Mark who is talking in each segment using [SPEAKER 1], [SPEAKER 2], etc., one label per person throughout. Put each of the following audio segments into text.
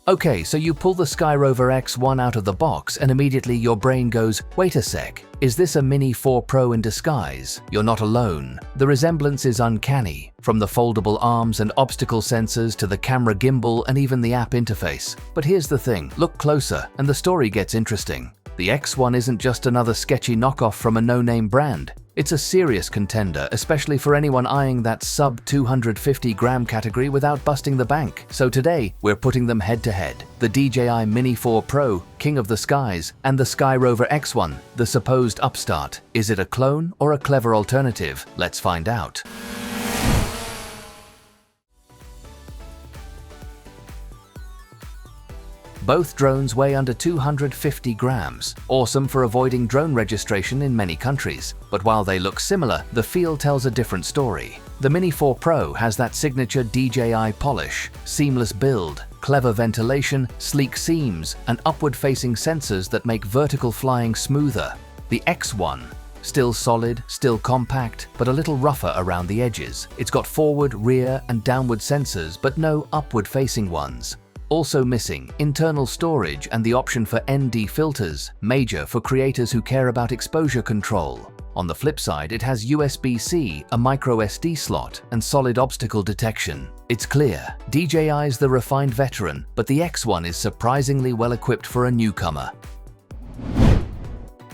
[SPEAKER 1] Okay, so you pull the Skyrover X1 out of the box and immediately your brain goes, wait a sec, is this a Mini 4 Pro in disguise? You're not alone. The resemblance is uncanny, from the foldable arms and obstacle sensors to the camera gimbal and even the app interface. But here's the thing, look closer and the story gets interesting. The X1 isn't just another sketchy knockoff from a no-name brand. It's a serious contender, especially for anyone eyeing that sub-250-gram category without busting the bank. So today, we're putting them head-to-head. The DJI Mini 4 Pro, king of the skies, and the Skyrover X1, the supposed upstart. Is it a clone or a clever alternative? Let's find out. Both drones weigh under 250 grams, awesome for avoiding drone registration in many countries. But while they look similar, the feel tells a different story. The Mini 4 Pro has that signature DJI polish, seamless build, clever ventilation, sleek seams, and upward-facing sensors that make vertical flying smoother. The X1, still solid, still compact, but a little rougher around the edges. It's got forward, rear, and downward sensors, but no upward-facing ones. Also missing, internal storage and the option for ND filters, major for creators who care about exposure control. On the flip side, it has USB-C, a micro SD slot, and solid obstacle detection. It's clear, DJI's the refined veteran, but the X1 is surprisingly well equipped for a newcomer.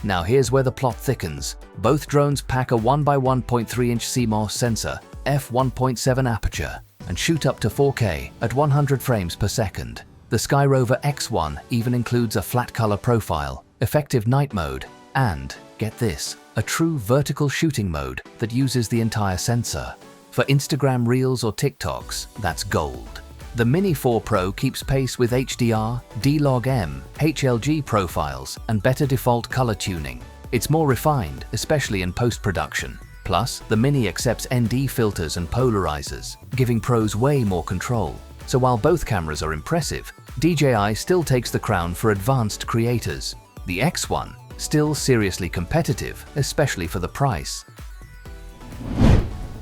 [SPEAKER 1] Now here's where the plot thickens. Both drones pack a 1x1.3-inch CMOS sensor, f1.7 aperture, and shoot up to 4K at 100 frames per second. The Skyrover X1 even includes a flat color profile, effective night mode, and, get this, a true vertical shooting mode that uses the entire sensor. For Instagram Reels or TikToks, that's gold. The Mini 4 Pro keeps pace with HDR, D-Log-M, HLG profiles, and better default color tuning. It's more refined, especially in post-production. Plus, the Mini accepts ND filters and polarizers, giving pros way more control. So while both cameras are impressive, DJI still takes the crown for advanced creators. The X1, still seriously competitive, especially for the price.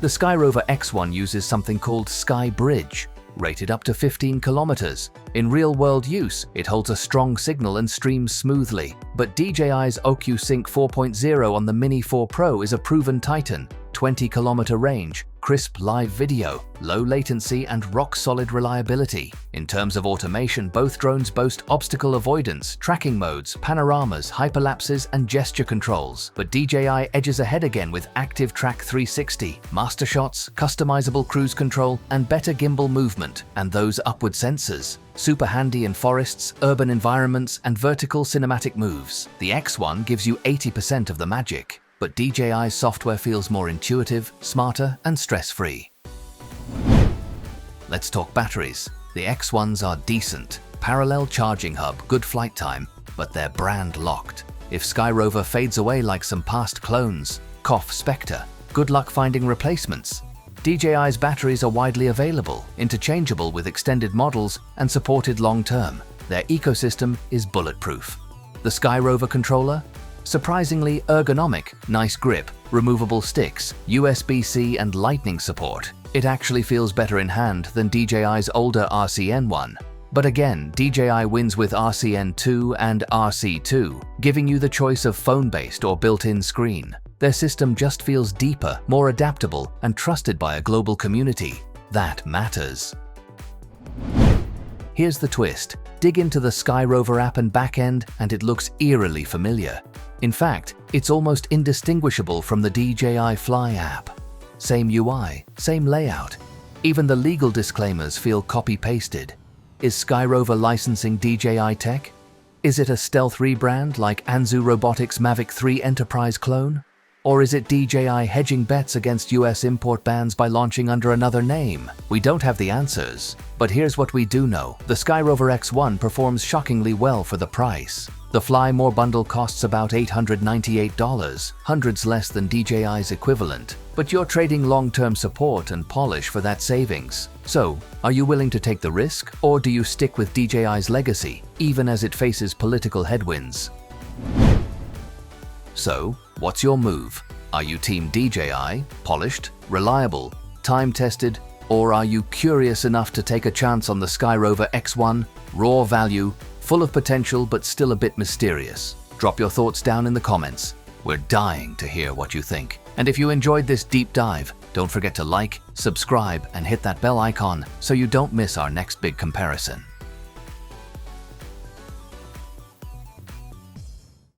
[SPEAKER 1] The Skyrover X1 uses something called Sky Bridge, rated up to 15 kilometers. In real-world use, it holds a strong signal and streams smoothly. But DJI's OcuSync 4.0 on the Mini 4 Pro is a proven titan. 20-kilometer range, crisp live video, low latency, and rock-solid reliability. In terms of automation, both drones boast obstacle avoidance, tracking modes, panoramas, hyperlapses, and gesture controls. But DJI edges ahead again with Active Track 360, master shots, customizable cruise control, and better gimbal movement, and those upward sensors. Super handy in forests, urban environments, and vertical cinematic moves. The X1 gives you 80% of the magic. But DJI's software feels more intuitive, smarter, and stress-free. Let's talk batteries. The X1s are decent. Parallel charging hub, good flight time, but they're brand locked. If Skyrover fades away like some past clones, cough Spectre, good luck finding replacements. DJI's batteries are widely available, interchangeable with extended models, and supported long-term. Their ecosystem is bulletproof. The Skyrover controller? Surprisingly ergonomic, nice grip, removable sticks, USB-C and lightning support. It actually feels better in hand than DJI's older RCN one. But again, DJI wins with RCN2 and RC2, giving you the choice of phone-based or built-in screen. Their system just feels deeper, more adaptable, and trusted by a global community. That matters. Here's the twist. Dig into the Skyrover app and backend, and it looks eerily familiar. In fact, it's almost indistinguishable from the DJI Fly app. Same UI, same layout. Even the legal disclaimers feel copy-pasted. Is Skyrover licensing DJI tech? Is it a stealth rebrand like Anzu Robotics' Mavic 3 Enterprise clone? Or is it DJI hedging bets against US import bans by launching under another name? We don't have the answers. But here's what we do know. The Skyrover X1 performs shockingly well for the price. The Fly More bundle costs about $898, hundreds less than DJI's equivalent. But you're trading long-term support and polish for that savings. So, are you willing to take the risk? Or do you stick with DJI's legacy, even as it faces political headwinds? So, what's your move? Are you team DJI, polished, reliable, time-tested, Or are you curious enough to take a chance on the Skyrover X1? Raw value, full of potential but still a bit mysterious. Drop your thoughts down in the comments. We're dying to hear what you think. And if you enjoyed this deep dive, don't forget to like, subscribe, and hit that bell icon so you don't miss our next big comparison.